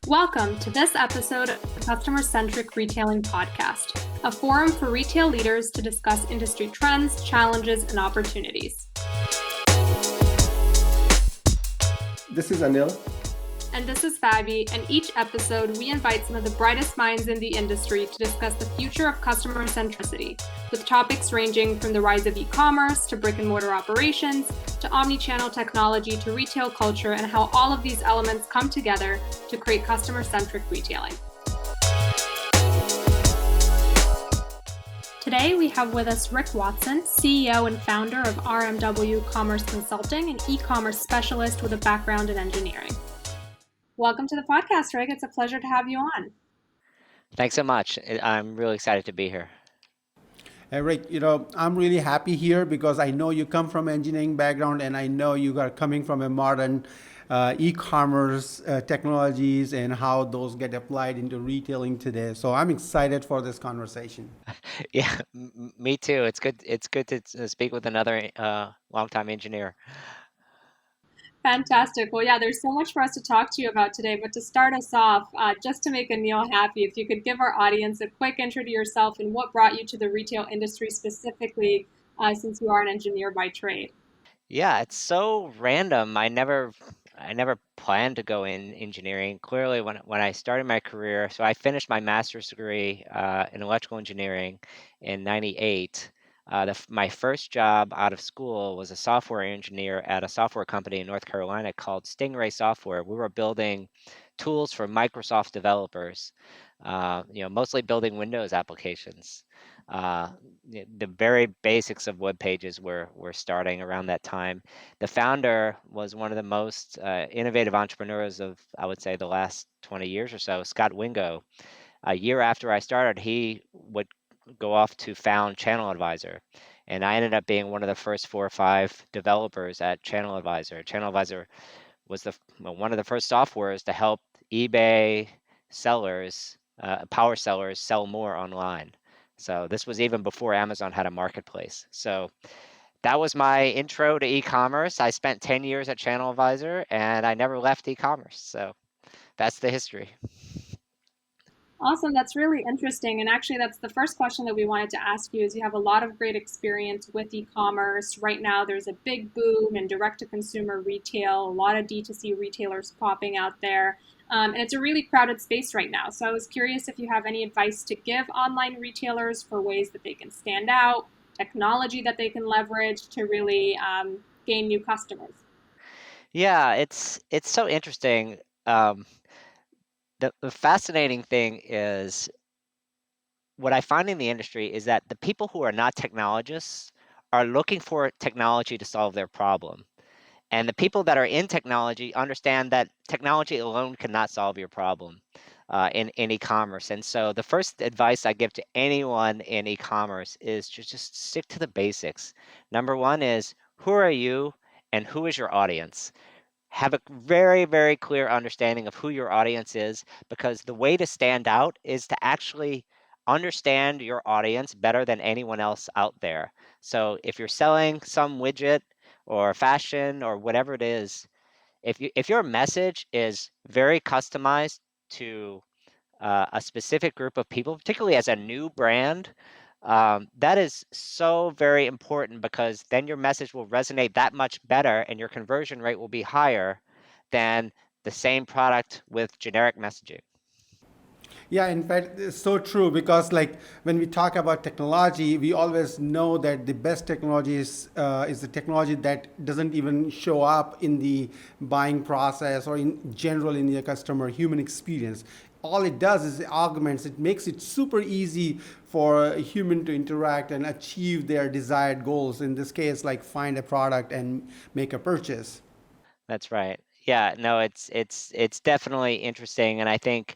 Welcome to this episode of the Customer Centric Retailing Podcast, a forum for retail leaders to discuss industry trends, challenges, and opportunities. This is Anil. And this is Fabi, and each episode we invite some of the brightest minds in the industry to discuss the future of customer centricity, with topics ranging from the rise of e-commerce to brick and mortar operations, to omnichannel technology to retail culture, and how all of these elements come together to create customer-centric retailing. Today we have with us Rick Watson, CEO and founder of RMW Commerce Consulting, an e-commerce specialist with a background in engineering. Welcome to the podcast, Rick. It's a pleasure to have you on. Thanks so much. I'm really excited to be here. Hey, Rick, I'm really happy here because I know you come from engineering background and I know you are coming from a modern e-commerce technologies and how those get applied into retailing today. So I'm excited for this conversation. Yeah, me too. It's good. It's good to speak with another longtime engineer. Fantastic. Well, yeah, there's so much for us to talk to you about today. But to start us off, just to make Anil happy, if you could give our audience a quick intro to yourself and what brought you to the retail industry specifically, since you are an engineer by trade. Yeah, it's so random. I never planned to go in engineering. Clearly, when I started my career, so I finished my master's degree in electrical engineering in '98. My first job out of school was a software engineer at a software company in North Carolina called Stingray Software. We were building tools for Microsoft developers, mostly building Windows applications. Uh, the very basics of web pages were starting around that time. The founder was one of the most innovative entrepreneurs of, I would say, the last 20 years or so, Scott Wingo. A year after I started, he would go off to found Channel Advisor. And I ended up being one of the first 4 or 5 developers at Channel Advisor. Channel Advisor was one of the first softwares to help eBay sellers, power sellers, sell more online. So this was even before Amazon had a marketplace. So that was my intro to e-commerce. I spent 10 years at Channel Advisor and I never left e-commerce. So that's the history. Awesome. That's really interesting. And actually, that's the first question that we wanted to ask you is you have a lot of great experience with e-commerce. Right now, there's a big boom in direct-to-consumer retail, a lot of D2C retailers popping out there. And it's a really crowded space right now. So I was curious if you have any advice to give online retailers for ways that they can stand out, technology that they can leverage to really gain new customers. Yeah, it's so interesting. The fascinating thing is what I find in the industry is that the people who are not technologists are looking for technology to solve their problem. And the people that are in technology understand that technology alone cannot solve your problem in e-commerce. And so the first advice I give to anyone in e-commerce is to just stick to the basics. Number one is, who are you and who is your audience? Have a very, very clear understanding of who your audience is, because the way to stand out is to actually understand your audience better than anyone else out there. So if you're selling some widget or fashion or whatever it is, if your message is very customized to a specific group of people, particularly as a new brand, that is so very important, because then your message will resonate that much better and your conversion rate will be higher than the same product with generic messaging. Yeah, in fact, it's so true because like when we talk about technology, we always know that the best technology is the technology that doesn't even show up in the buying process or in general in the customer human experience. All it does is it augments, it makes it super easy for a human to interact and achieve their desired goals. In this case, like find a product and make a purchase. That's right. Yeah, no, it's definitely interesting, and I think,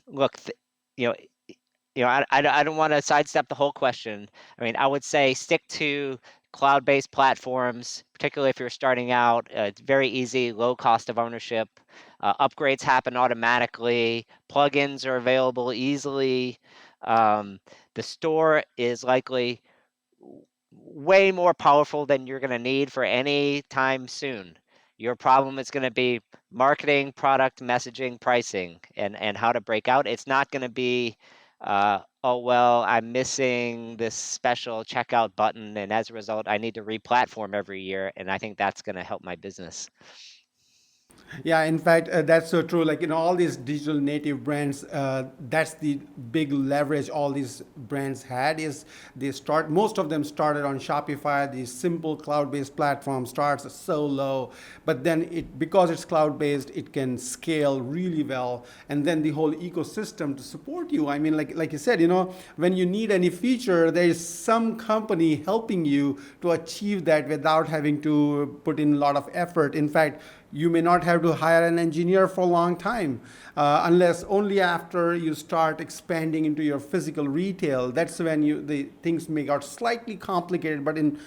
look, you know, I don't want to sidestep the whole question. I mean, I would say stick to cloud-based platforms, particularly if you're starting out. It's very easy, low cost of ownership. Upgrades happen automatically. Plugins are available easily. Um, the store is likely way more powerful than you're going to need for any time soon. Your problem is going to be marketing, product, messaging, pricing, and how to break out. It's not going to be, oh, well, I'm missing this special checkout button, and as a result, I need to re-platform every year, and I think that's going to help my business. Yeah, in fact, that's so true. Like, all these digital native brands, that's the big leverage all these brands had is most of them started on Shopify. The simple cloud-based platform starts so low, but then because it's cloud-based, it can scale really well. And then the whole ecosystem to support you. I mean, like you said, when you need any feature, there is some company helping you to achieve that without having to put in a lot of effort. In fact, you may not have to hire an engineer for a long time, unless only after you start expanding into your physical retail. That's when the things may got slightly complicated. But in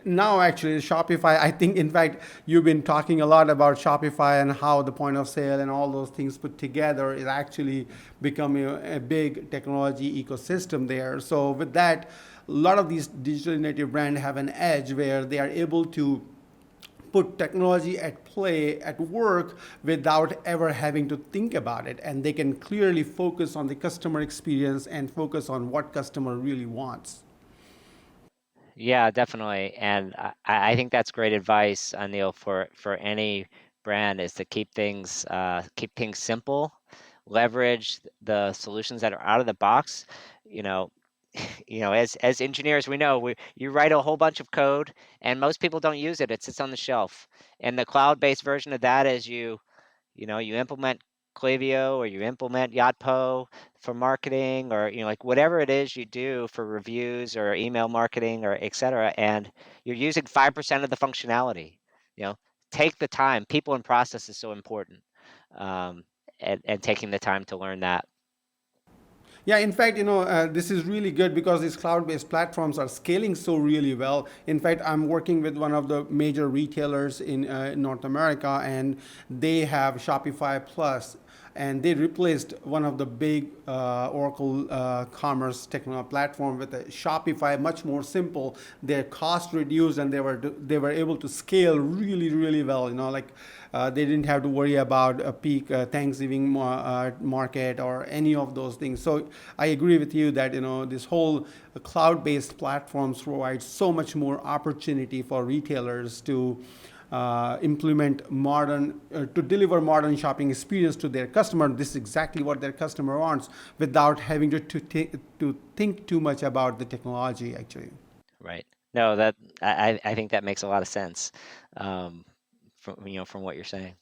now, actually, Shopify, I think, in fact, you've been talking a lot about Shopify and how the point of sale and all those things put together is actually becoming a big technology ecosystem there. So with that, a lot of these digital native brands have an edge where they are able to put technology at play at work without ever having to think about it, and they can clearly focus on the customer experience and focus on what customer really wants. Yeah, definitely. And I think that's great advice, Anil, for any brand is to keep things simple, leverage the solutions that are out of the box. You know, as engineers, we know you write a whole bunch of code, and most people don't use it. It sits on the shelf. And the cloud-based version of that is you implement Klaviyo or you implement Yotpo for marketing, or like whatever it is you do for reviews or email marketing or et cetera, and you're using 5% of the functionality. You know, take the time. People and process is so important, um, and taking the time to learn that. Yeah, in fact, this is really good because these cloud-based platforms are scaling so really well. In fact, I'm working with one of the major retailers in North America, and they have Shopify Plus, and they replaced one of the big Oracle commerce technology platform with a Shopify, much more simple. Their cost reduced, and they were able to scale really really well. Like they didn't have to worry about a peak Thanksgiving market or any of those things. So I agree with you that this whole cloud-based platforms provide so much more opportunity for retailers to implement to deliver modern shopping experience to their customer. This is exactly what their customer wants without having to think too much about the technology actually. Right. No, that I think that makes a lot of sense, um, from what you're saying.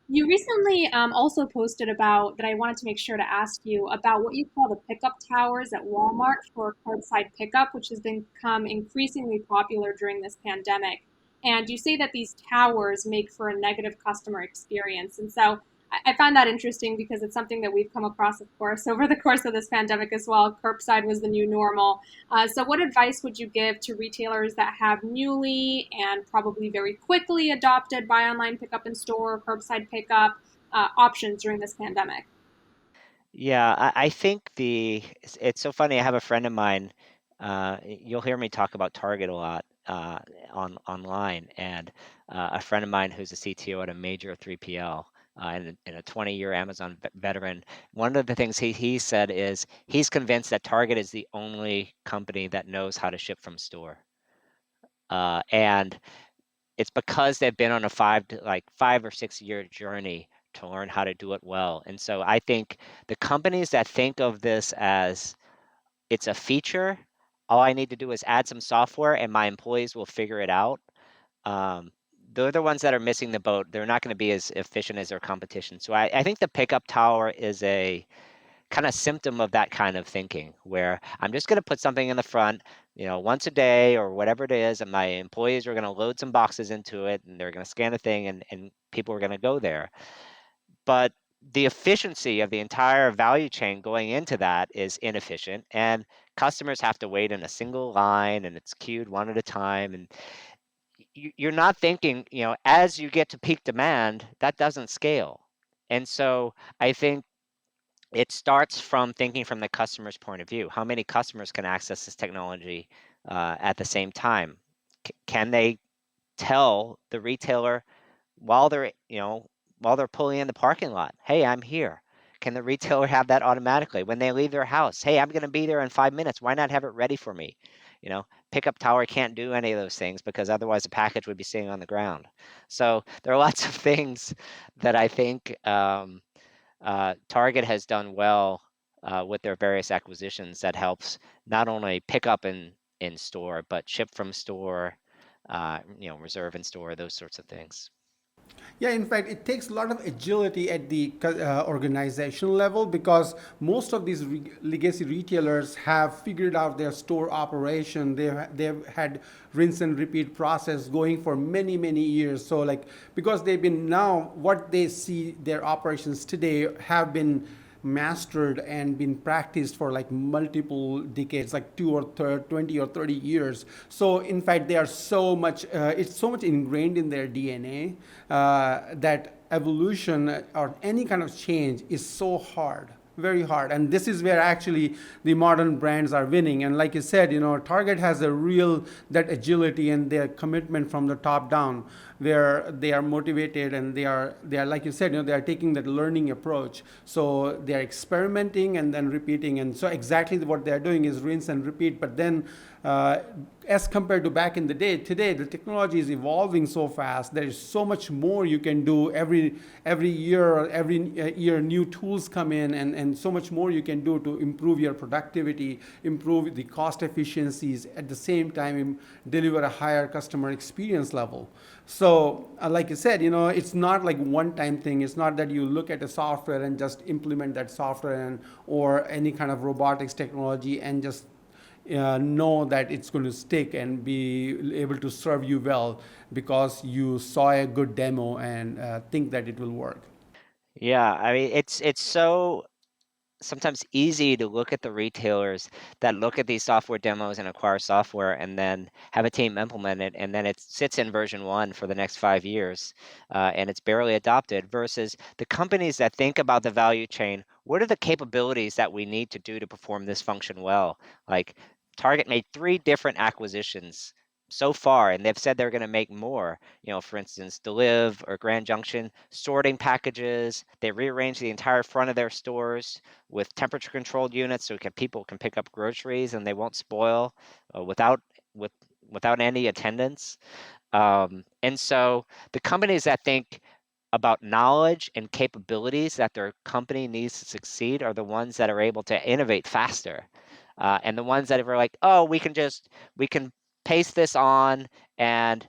You recently also posted about that I wanted to make sure to ask you about what you call the pickup towers at Walmart for curbside pickup, which has become increasingly popular during this pandemic. And you say that these towers make for a negative customer experience. And so I found that interesting because it's something that we've come across, of course, over the course of this pandemic as well. Curbside was the new normal. So, what advice would you give to retailers that have newly and probably very quickly adopted buy online, pickup in store, curbside pickup options during this pandemic? Yeah, I think it's so funny. I have a friend of mine. You'll hear me talk about Target a lot online, and a friend of mine who's a CTO at a major 3PL. And a 20-year Amazon veteran. One of the things he said is he's convinced that Target is the only company that knows how to ship from store. And it's because they've been on a 5 or 6 year journey to learn how to do it well. And so I think the companies that think of this as it's a feature, all I need to do is add some software and my employees will figure it out. Um, they're the ones that are missing the boat. They're not going to be as efficient as their competition. So I think the pickup tower is a kind of symptom of that kind of thinking where I'm just going to put something in the front, once a day or whatever it is, and my employees are going to load some boxes into it and they're going to scan a thing and people are going to go there. But the efficiency of the entire value chain going into that is inefficient, and customers have to wait in a single line and it's queued one at a time. And you're not thinking, as you get to peak demand, that doesn't scale. And so I think it starts from thinking from the customer's point of view. How many customers can access this technology at the same time? Can they tell the retailer while they're, while they're pulling in the parking lot, "Hey, I'm here." Can the retailer have that automatically? When they leave their house, "Hey, I'm gonna be there in 5 minutes. Why not have it ready for me?" Pickup tower can't do any of those things because otherwise the package would be sitting on the ground. So there are lots of things that I think, Target has done well, with their various acquisitions that helps not only pick up in store, but ship from store, reserve in store, those sorts of things. Yeah, in fact, it takes a lot of agility at the organizational level because most of these legacy retailers have figured out their store operation. They've had rinse and repeat process going for many many years. So like because they've been now what they see their operations today have been mastered and been practiced for like multiple decades, like 20 or 30 years. So in fact they are so much it's so much ingrained in their DNA that evolution or any kind of change is so hard, very hard. And this is where actually the modern brands are winning. And like you said, Target has a real that agility and their commitment from the top down, where they are motivated and they are like you said, they are taking that learning approach. So they are experimenting and then repeating. And so exactly what they are doing is rinse and repeat. But then uh, as compared to back in the day, today the technology is evolving so fast. There is so much more you can do every year. Or every year new tools come in, and so much more you can do to improve your productivity, improve the cost efficiencies, at the same time deliver a higher customer experience level. So like you said, it's not like one time thing. It's not that you look at a software and just implement that software, or any kind of robotics technology and just know that it's going to stick and be able to serve you well because you saw a good demo and think that it will work. Yeah, I mean, it's so sometimes easy to look at the retailers that look at these software demos and acquire software and then have a team implement it, and then it sits in version 1 for the next 5 years, and it's barely adopted, versus the companies that think about the value chain. What are the capabilities that we need to do to perform this function well? Like, Target made 3 different acquisitions so far, and they've said they're gonna make more. For instance, Deliv or Grand Junction, sorting packages. They rearranged the entire front of their stores with temperature controlled units so people can pick up groceries and they won't spoil with without any attendance. And so the companies that think about knowledge and capabilities that their company needs to succeed are the ones that are able to innovate faster. And the ones that are like, oh, we can paste this on and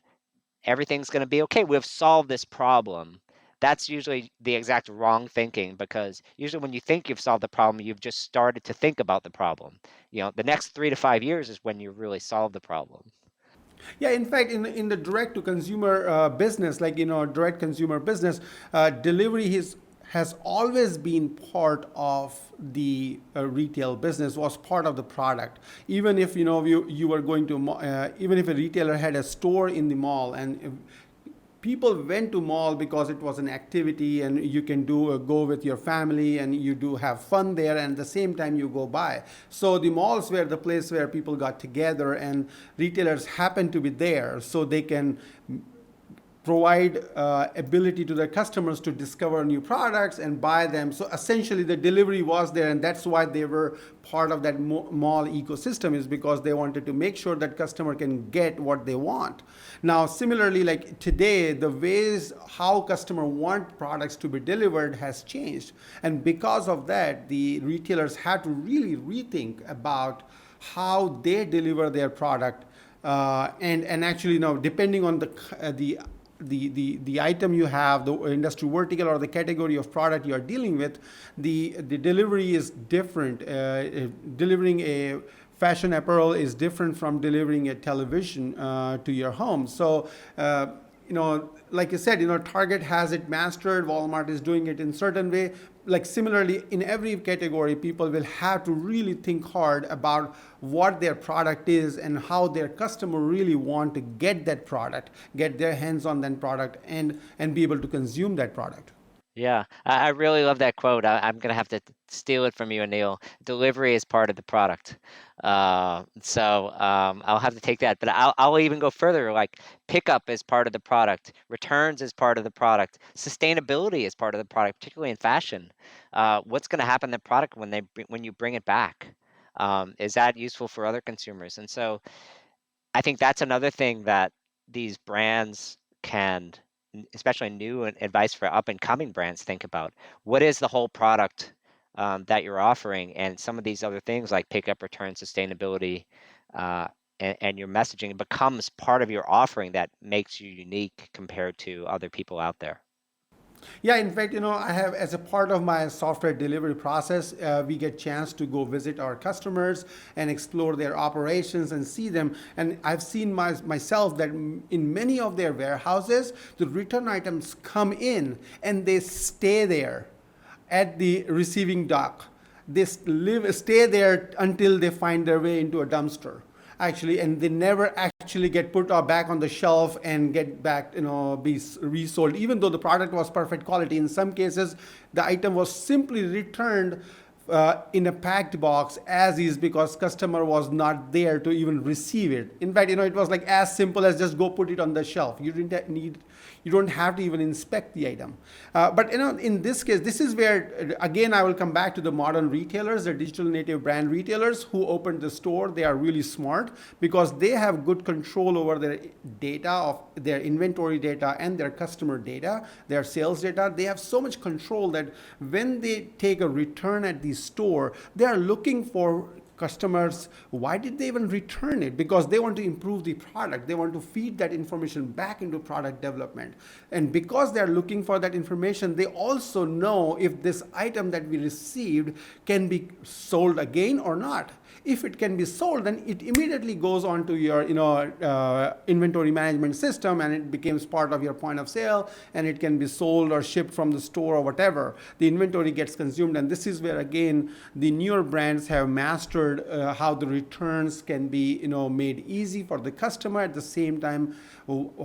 everything's going to be okay. We've solved this problem. That's usually the exact wrong thinking, because usually when you think you've solved the problem, you've just started to think about the problem. The next 3 to 5 years is when you really solve the problem. Yeah, in fact, in the direct to consumer business, like direct consumer business, delivery has always been part of the retail business, was part of the product. Even if you were going to even if a retailer had a store in the mall, and if people went to mall because it was an activity and you can do go with your family and you do have fun there, and at the same time you go by. So the malls were the place where people got together, and retailers happen to be there so they can provide ability to their customers to discover new products and buy them. So essentially the delivery was there, and that's why they were part of that mall ecosystem, is because they wanted to make sure that customer can get what they want. Now similarly, like today, the ways how customer want products to be delivered has changed, and because of that the retailers had to really rethink about how they deliver their product. And actually now, depending on the item you have, the industry vertical or the category of product you are dealing with, the delivery is different. Delivering a fashion apparel is different from delivering a television to your home. So like you said, Target has it mastered. Walmart is doing it in certain way. Like similarly, in every category, people will have to really think hard about what their product is and how their customer really want to get that product, get their hands on that product, and be able to consume that product. Yeah, I really love that quote. I'm gonna have to steal it from you, Anil. Delivery is part of the product. I'll have to take that. But I'll even go further. Like pickup is part of the product, returns is part of the product, sustainability is part of the product, particularly in fashion. What's gonna happen to the product when when you bring it back? Is that useful for other consumers? And so I think that's another thing that these brands can, especially new and advice for up and coming brands, think about. What is the whole product that you're offering? And some of these other things like pickup, return, sustainability, uh, and your messaging becomes part of your offering that makes you unique compared to other people out there. Yeah, in fact, I have, as a part of my software delivery process, we get chance to go visit our customers and explore their operations and see them. And I've seen myself that in many of their warehouses, the return items come in and they stay there at the receiving dock. They stay there until they find their way into a dumpster, actually, and they never actually get put back on the shelf and get back, be resold, even though the product was perfect quality. In some cases, the item was simply returned in a packed box as is, because customer was not there to even receive it. In fact, it was like as simple as just go put it on the shelf. You don't have to even inspect the item. But in this case, this is where again I will come back to the modern retailers, the digital native brand retailers who opened the store. They are really smart because they have good control over their data, of their inventory data and their customer data, their sales data. They have so much control that when they take a return at the store, they are looking for customers. Why did they even return it? Because they want to improve the product. They want to feed that information back into product development. And because they're looking for that information, they also know if this item that we received can be sold again or not. If it can be sold, then it immediately goes on to your inventory management system, and it becomes part of your point of sale, and it can be sold or shipped from the store or whatever. The inventory gets consumed, and this is where again the newer brands have mastered how the returns can be made easy for the customer, at the same time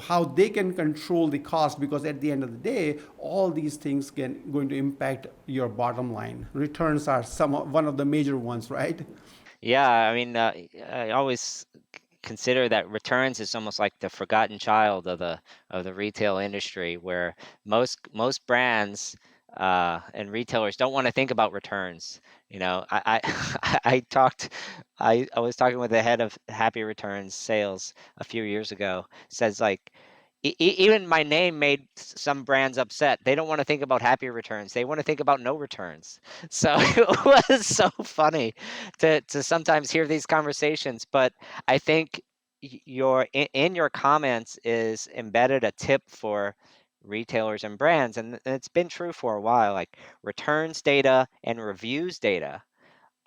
how they can control the cost, because at the end of the day all these things can going to impact your bottom line. Returns are one of the major ones, right? Yeah, I mean, I always consider that returns is almost like the forgotten child of the retail industry, where most brands and retailers don't want to think about returns. I talked, I was talking with the head of Happy Returns sales a few years ago. Says like. Even my name made some brands upset. They don't want to think about happy returns. They want to think about no returns. So it was so funny to sometimes hear these conversations. But I think in your comments is embedded a tip for retailers and brands, and it's been true for a while. Like returns data and reviews data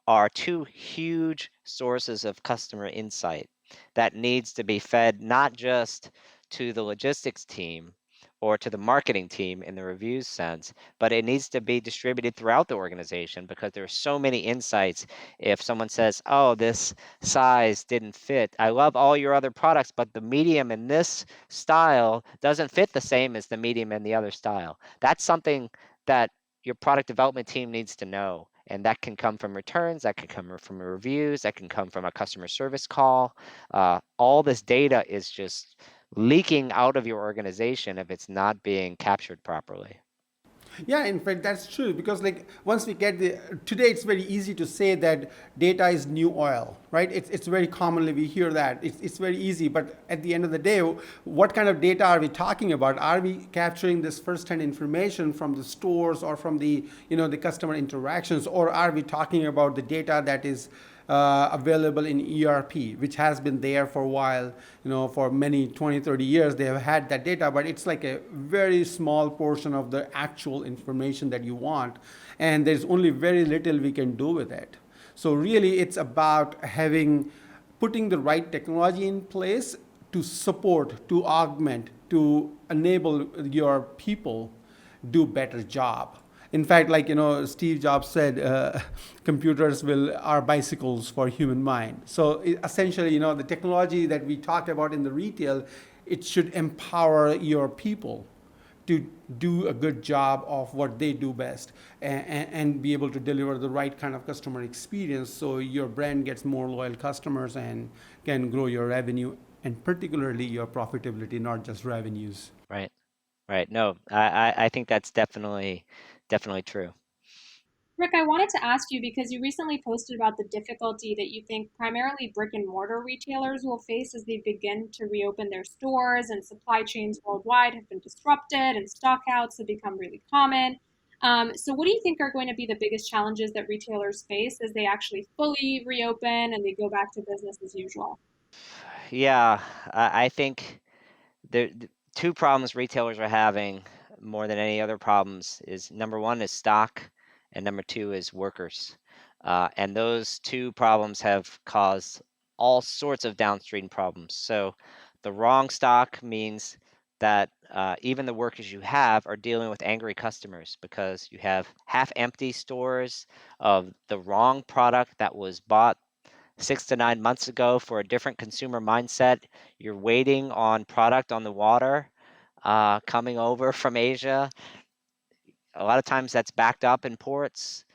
are two huge sources of customer insight that needs to be fed not just to the logistics team or to the marketing team in the reviews sense, but it needs to be distributed throughout the organization, because there are so many insights. If someone says, "Oh, this size didn't fit. I love all your other products, but the medium in this style doesn't fit the same as the medium in the other style." That's something that your product development team needs to know. And that can come from returns, that can come from reviews, that can come from a customer service call. All this data is just leaking out of your organization if it's not being captured properly. Yeah, in fact, that's true, because like once we get the today, it's very easy to say that data is new oil, right? It's very commonly we hear that. It's very easy, but at the end of the day, what kind of data are we talking about? Are we capturing this first-hand information from the stores or from the customer interactions, or are we talking about the data that is available in ERP, which has been there for a while, for many 20, 30 years. They have had that data, but it's like a very small portion of the actual information that you want. And there's only very little we can do with it. So really, it's about putting the right technology in place to support, to augment, to enable your people do better job. In fact, like Steve Jobs said, computers are bicycles for human mind. So essentially, the technology that we talked about in the retail, it should empower your people to do a good job of what they do best, and be able to deliver the right kind of customer experience so your brand gets more loyal customers and can grow your revenue and particularly your profitability, not just revenues. Right. Right. No, I think that's definitely true. Rick, I wanted to ask you because you recently posted about the difficulty that you think primarily brick and mortar retailers will face as they begin to reopen their stores and supply chains worldwide have been disrupted and stockouts have become really common. So, what do you think are going to be the biggest challenges that retailers face as they actually fully reopen and they go back to business as usual? Yeah, I think the two problems retailers are having more than any other problems is number one is stock, and number two is workers. And those two problems have caused all sorts of downstream problems. So the wrong stock means that even the workers you have are dealing with angry customers because you have half empty stores of the wrong product that was bought 6 to 9 months ago for a different consumer mindset. You're waiting on product on the water coming over from Asia. A lot of times that's backed up in ports.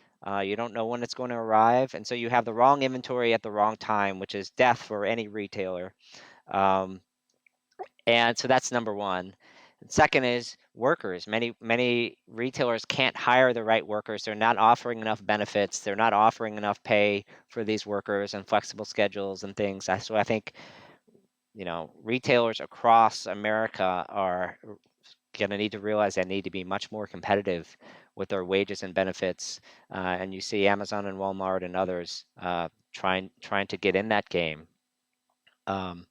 You don't know when it's going to arrive. And so you have the wrong inventory at the wrong time, which is death for any retailer. Um, and so that's number one. Second is workers. Many retailers can't hire the right workers. They're not offering enough benefits. They're not offering enough pay for these workers and flexible schedules and things. So I think retailers across America are going to need to realize they need to be much more competitive with their wages and benefits. And you see Amazon and Walmart and others trying to get in that game. Um,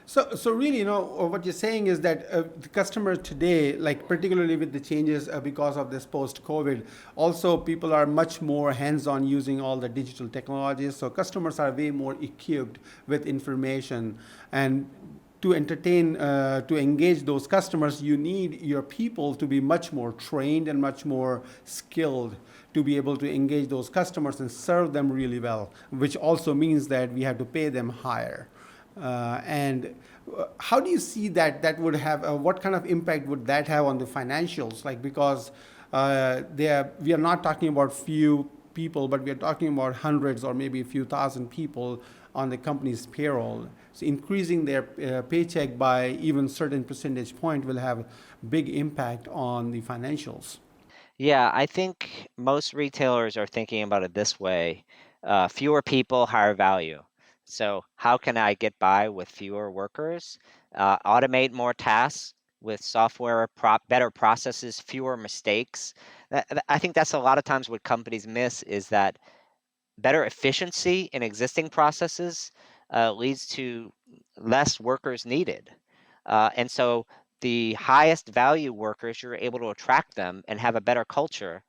So really, what you're saying is that the customer today, like particularly with the changes because of this post-COVID, also people are much more hands-on using all the digital technologies. So customers are way more equipped with information, and to entertain, to engage those customers, you need your people to be much more trained and much more skilled to be able to engage those customers and serve them really well, which also means that we have to pay them higher. And how do you see that would have what kind of impact would that have on the financials? Like because we are not talking about few people, but we are talking about hundreds or maybe a few thousand people on the company's payroll. So increasing their paycheck by even certain percentage point will have big impact on the financials. Yeah, I think most retailers are thinking about it this way. Fewer people, higher value. So how can I get by with fewer workers? Automate more tasks with software, better processes, fewer mistakes. I think that's a lot of times what companies miss is that better efficiency in existing processes leads to less workers needed. And so the highest value workers, you're able to attract them and have a better culture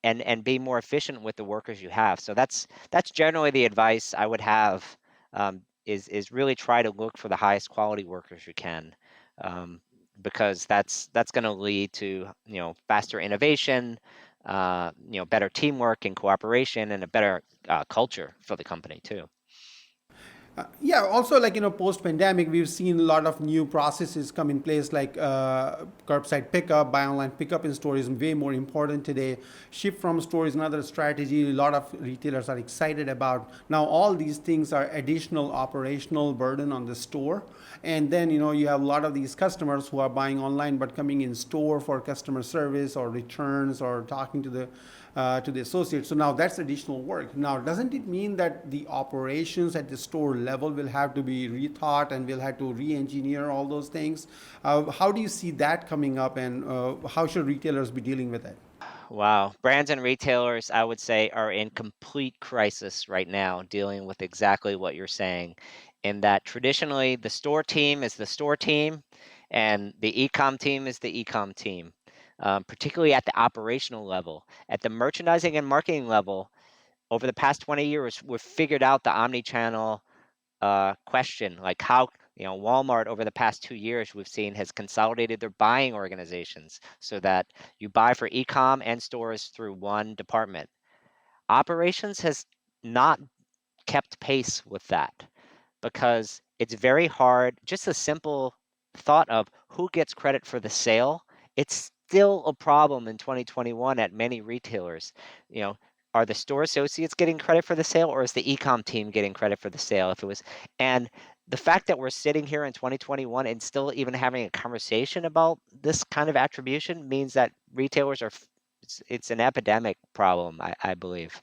and be more efficient with the workers you have. So that's generally the advice I would have is really try to look for the highest quality workers you can. Um, because that's going to lead to faster innovation, better teamwork and cooperation, and a better culture for the company too. Yeah, also like post pandemic we've seen a lot of new processes come in place, like curbside pickup, buy online pickup in store is way more important today. Ship from store is another strategy a lot of retailers are excited about. Now all these things are additional operational burden on the store, and then you have a lot of these customers who are buying online but coming in store for customer service or returns or talking to the associates. So now that's additional work. Now, doesn't it mean that the operations at the store level will have to be rethought and we'll have to re-engineer all those things? How do you see that coming up, and how should retailers be dealing with it? Wow. Brands and retailers, I would say, are in complete crisis right now, dealing with exactly what you're saying. In that traditionally, the store team is the store team, and the ecom team is the ecom team, particularly at the operational level. At the merchandising and marketing level, over the past 20 years, we've figured out the omni-channel question, like how Walmart over the past 2 years we've seen has consolidated their buying organizations so that you buy for e-com and stores through one department. Operations has not kept pace with that because it's very hard. Just a simple thought of who gets credit for the sale, it's still a problem in 2021 at many retailers. You know, are the store associates getting credit for the sale, or is the e-com team getting credit for the sale? If it was, and the fact that we're sitting here in 2021 and still even having a conversation about this kind of attribution means that retailers are, it's an epidemic problem, I believe.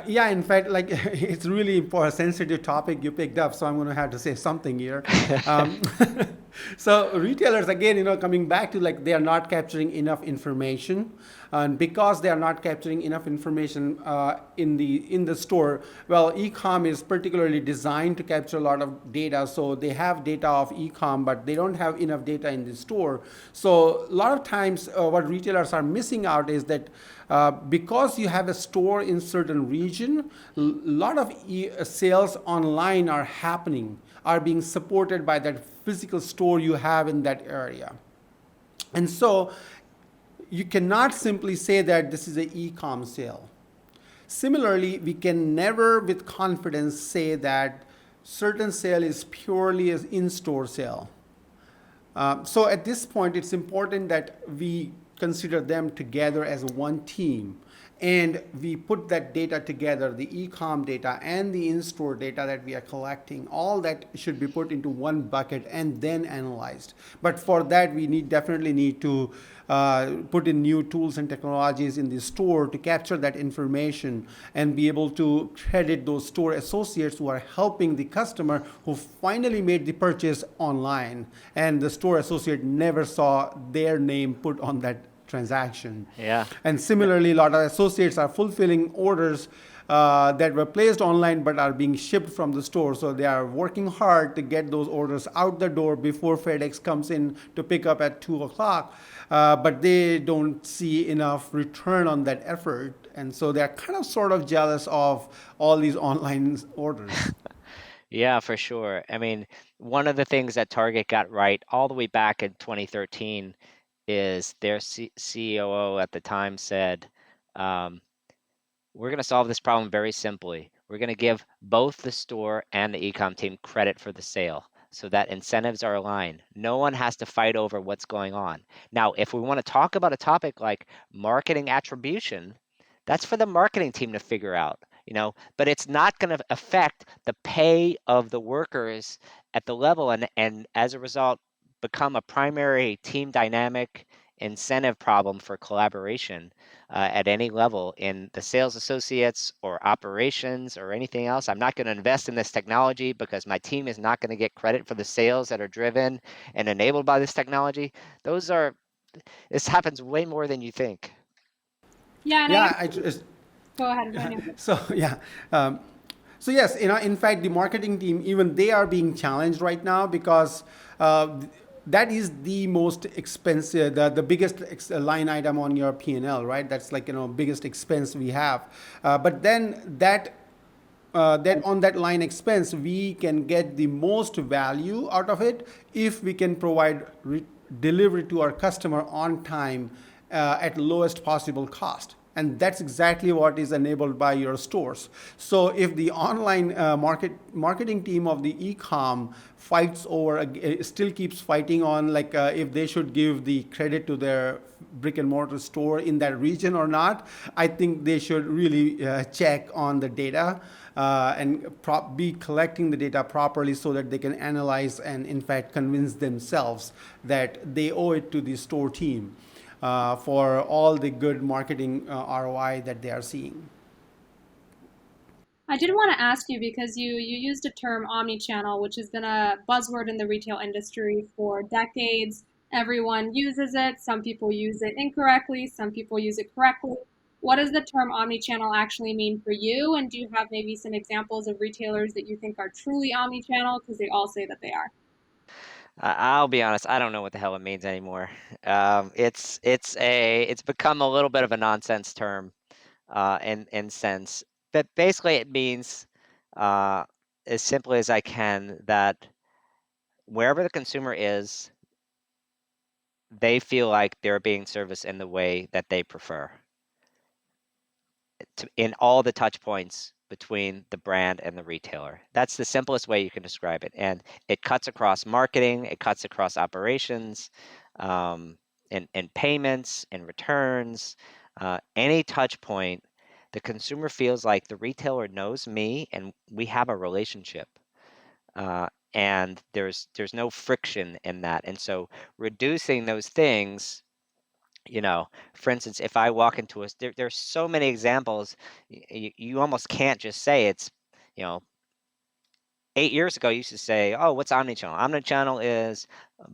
Yeah, in fact, like it's really important, sensitive topic you picked up, so I'm going to have to say something here. Um, so retailers, again, coming back to like they are not capturing enough information, and because they are not capturing enough information in the store, well, e-com is particularly designed to capture a lot of data. So they have data of e-com, but they don't have enough data in the store. So a lot of times, what retailers are missing out is that because you have a store in certain region, a lot of sales online are happening, are being supported by that physical store you have in that area. And so you cannot simply say that this is an e-com sale. Similarly, we can never with confidence say that certain sale is purely an in-store sale. So at this point, it's important that we consider them together as one team. And we put that data together, the e-com data and the in-store data that we are collecting, all that should be put into one bucket and then analyzed. But for that, we definitely need to put in new tools and technologies in the store to capture that information and be able to credit those store associates who are helping the customer who finally made the purchase online, and the store associate never saw their name put on that transaction. Yeah. And similarly, a lot of associates are fulfilling orders that were placed online but are being shipped from the store. So they are working hard to get those orders out the door before FedEx comes in to pick up at 2 o'clock. But they don't see enough return on that effort. And so they're kind of sort of jealous of all these online orders. Yeah, for sure. I mean, one of the things that Target got right all the way back in 2013 is their COO at the time said, um, we're going to solve this problem very simply. We're going to give both the store and the e-com team credit for the sale so that incentives are aligned. No one has to fight over what's going on. Now, if we want to talk about a topic like marketing attribution, that's for the marketing team to figure out, but it's not going to affect the pay of the workers at the level, and as a result become a primary team dynamic incentive problem for collaboration at any level in the sales associates or operations or anything else. I'm not going to invest in this technology because my team is not going to get credit for the sales that are driven and enabled by this technology. This happens way more than you think. Yeah, and I Yeah, I actually just, go ahead. Go ahead. so yeah. So yes, in fact, the marketing team, even they are being challenged right now because that is the most expensive, the biggest line item on your P&L, right? That's like biggest expense we have. But then that on that line expense, we can get the most value out of it if we can provide delivery to our customer on time at lowest possible cost. And that's exactly what is enabled by your stores. So if the online marketing team of the e-com fights over, still keeps fighting on like if they should give the credit to their brick and mortar store in that region or not, I think they should really check on the data and be collecting the data properly so that they can analyze and in fact convince themselves that they owe it to the store team for all the good marketing ROI that they are seeing. I did want to ask you because you used a term omnichannel, which has been a buzzword in the retail industry for decades. Everyone uses it. Some people use it incorrectly, some people use it correctly. What does the term omnichannel actually mean for you? And do you have maybe some examples of retailers that you think are truly omnichannel? Because they all say that they are. I'll be honest, I don't know what the hell it means anymore. It's become a little bit of a nonsense term in sense, but basically it means uh, as simply as I can that wherever the consumer is, they feel like they're being serviced in the way that they prefer in all the touch points between the brand and the retailer. That's the simplest way you can describe it. And it cuts across marketing, it cuts across operations, um, and payments and returns. Any touch point, the consumer feels like the retailer knows me and we have a relationship. And there's no friction in that. And so reducing those things, for instance, if I walk into there's so many examples. You almost can't just say it's, you know, 8 years ago, you used to say, "Oh, what's omnichannel?" Omnichannel is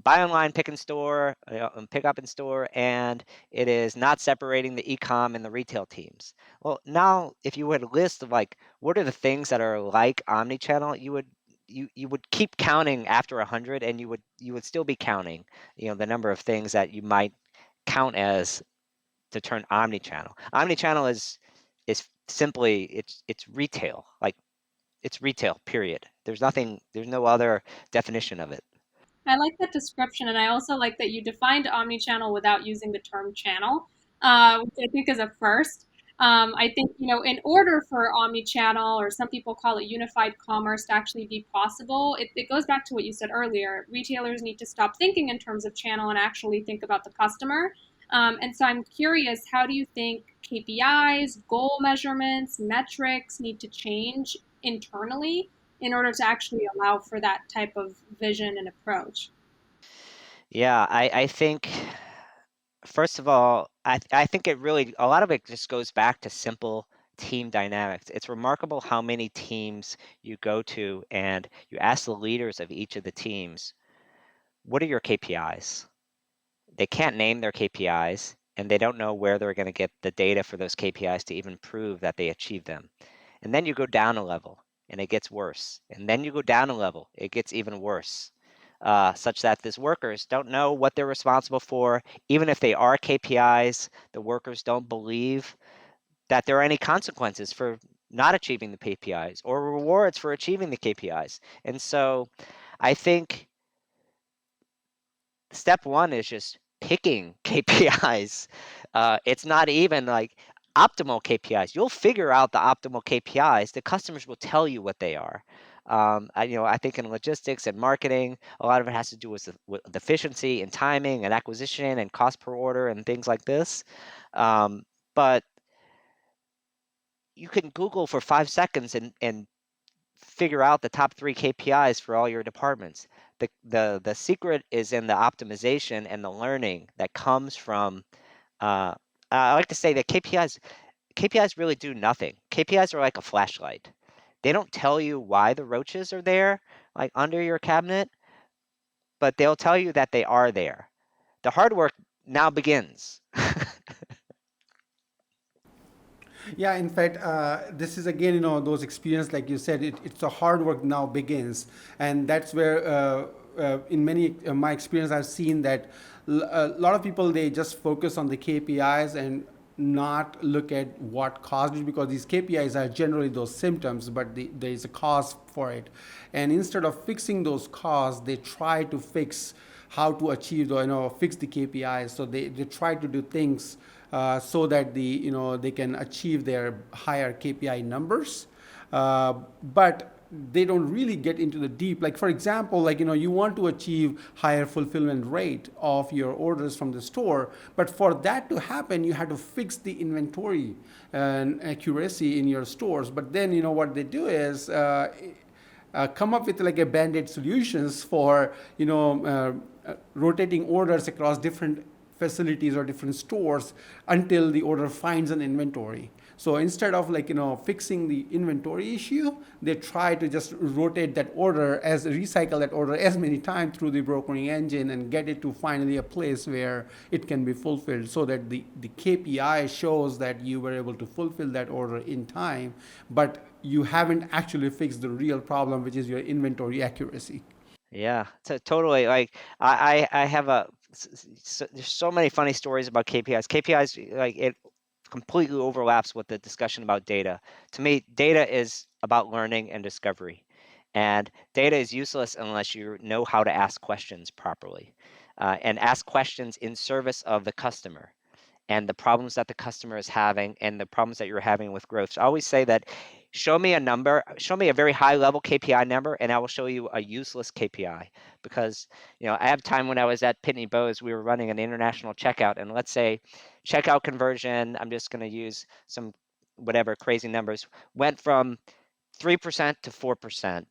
buy online, pick in store, and pick up in store, and it is not separating the e-com and the retail teams. Well, now, if you would list like what are the things that are like omnichannel, you would keep counting after 100, and you would still be counting, the number of things that you might count as to turn omnichannel. Omnichannel is simply it's retail. Like it's retail, period. There's no other definition of it. I like that description, and I also like that you defined omnichannel without using the term channel, which I think is a first. I think, in order for omnichannel, or some people call it unified commerce, to actually be possible, it goes back to what you said earlier. Retailers need to stop thinking in terms of channel and actually think about the customer. And so I'm curious, how do you think KPIs, goal measurements, metrics need to change internally in order to actually allow for that type of vision and approach? Yeah, I think first of all, I think it really a lot of it just goes back to simple team dynamics. It's remarkable how many teams you go to and you ask the leaders of each of the teams, what are your KPIs? They can't name their KPIs and they don't know where they're going to get the data for those KPIs to even prove that they achieve them. And then you go down a level and it gets worse. And then you go down a level, it gets even worse. Such that these workers don't know what they're responsible for. Even if they are KPIs, the workers don't believe that there are any consequences for not achieving the KPIs or rewards for achieving the KPIs. And so I think step one is just picking KPIs. It's not even like optimal KPIs. You'll figure out the optimal KPIs. The customers will tell you what they are. I think in logistics and marketing, a lot of it has to do with efficiency and timing and acquisition and cost per order and things like this. But you can Google for 5 seconds and figure out the top 3 KPIs for all your departments. The secret is in the optimization and the learning that comes from, uh, I like to say that KPIs really do nothing. KPIs are like a flashlight. They don't tell you why the roaches are there, like under your cabinet, but they'll tell you that they are there. The hard work now begins. Yeah, in fact, this is again, those experience, like you said, it's the hard work now begins, and that's where, in many my experience, I've seen that a lot of people they just focus on the KPIs and not look at what caused it, because these KPIs are generally those symptoms, but there is a cause for it, and instead of fixing those causes, they try to fix how to achieve the, fix the KPIs. So they try to do things so that they can achieve their higher KPI numbers, but they don't really get into the deep. Like for example, like you want to achieve higher fulfillment rate of your orders from the store, but for that to happen, you have to fix the inventory and accuracy in your stores. But then what they do is come up with like a band-aid solutions for rotating orders across different facilities or different stores until the order finds an inventory. So instead of like fixing the inventory issue, they try to just rotate that order, as recycle that order as many times through the brokering engine and get it to finally a place where it can be fulfilled, so that the KPI shows that you were able to fulfill that order in time, but you haven't actually fixed the real problem, which is your inventory accuracy. Yeah, totally. Like I have there's so many funny stories about KPIs. KPIs, like it completely overlaps with the discussion about data. To me, data is about learning and discovery, and data is useless unless you know how to ask questions properly, and ask questions in service of the customer. and the problems that the customer is having and the problems that you're having with growth. So I always say that show me a number, show me a very high level KPI number, and I will show you a useless KPI. Because, I have time when I was at Pitney Bowes, we were running an international checkout, and let's say checkout conversion, I'm just going to use some whatever crazy numbers, went from 3% to 4%,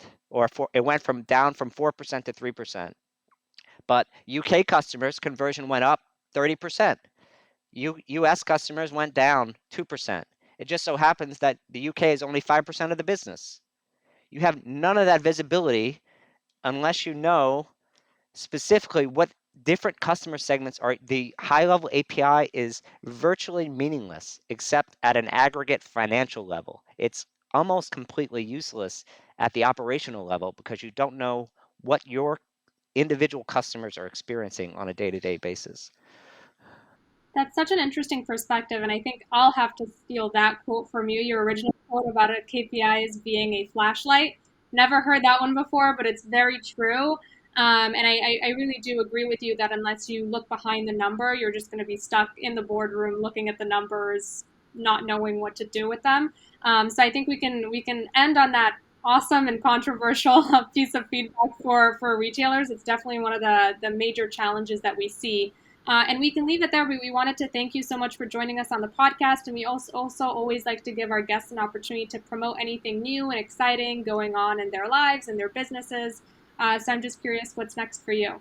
it went from down from 4% to 3%. But UK customers conversion went up 30%. US customers went down 2%. It just so happens that the UK is only 5% of the business. You have none of that visibility unless you know specifically what different customer segments are. The high level API is virtually meaningless except at an aggregate financial level. It's almost completely useless at the operational level because you don't know what your individual customers are experiencing on a day-to-day basis. That's such an interesting perspective, and I think I'll have to steal that quote from you. Your original quote about a KPIs being a flashlight. Never heard that one before, but it's very true. And I really do agree with you that unless you look behind the number, you're just going to be stuck in the boardroom looking at the numbers, not knowing what to do with them. So I think we can end on that awesome and controversial piece of feedback for retailers. It's definitely one of the major challenges that we see. And we can leave it there, but we wanted to thank you so much for joining us on the podcast. And we also always like to give our guests an opportunity to promote anything new and exciting going on in their lives and their businesses. So I'm just curious what's next for you.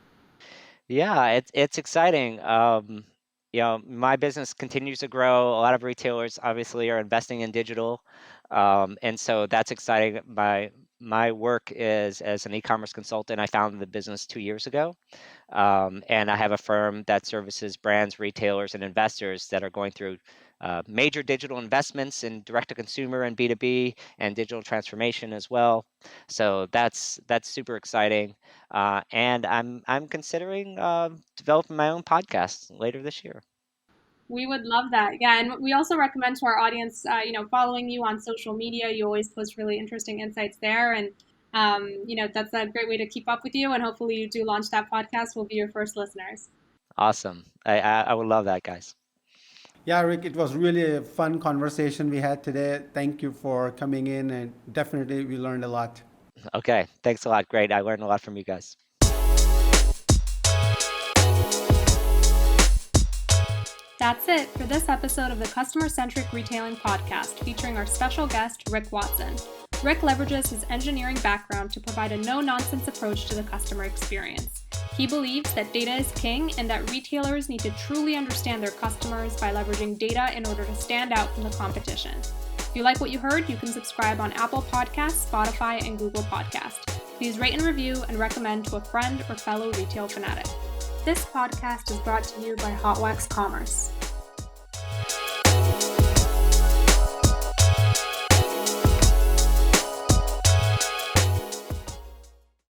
Yeah, it's exciting. My business continues to grow. A lot of retailers obviously are investing in digital, and so that's exciting. My work is as an e-commerce consultant. I founded the business 2 years ago, and I have a firm that services brands, retailers, and investors that are going through major digital investments in direct-to-consumer and B2B and digital transformation as well. So that's super exciting, and I'm considering developing my own podcast later this year. We would love that. Yeah, and we also recommend to our audience, following you on social media. You always post really interesting insights there, and that's a great way to keep up with you. And hopefully, you do launch that podcast. We'll be your first listeners. Awesome. I would love that, guys. Yeah, Rick, it was really a fun conversation we had today. Thank you for coming in, and definitely we learned a lot. Okay, thanks a lot. Great. I learned a lot from you guys. That's it for this episode of the Customer Centric Retailing Podcast featuring our special guest, Rick Watson. Rick leverages his engineering background to provide a no-nonsense approach to the customer experience. He believes that data is king and that retailers need to truly understand their customers by leveraging data in order to stand out from the competition. If you like what you heard, you can subscribe on Apple Podcasts, Spotify, and Google Podcasts. Please rate and review and recommend to a friend or fellow retail fanatic. This podcast is brought to you by Hot Wax Commerce.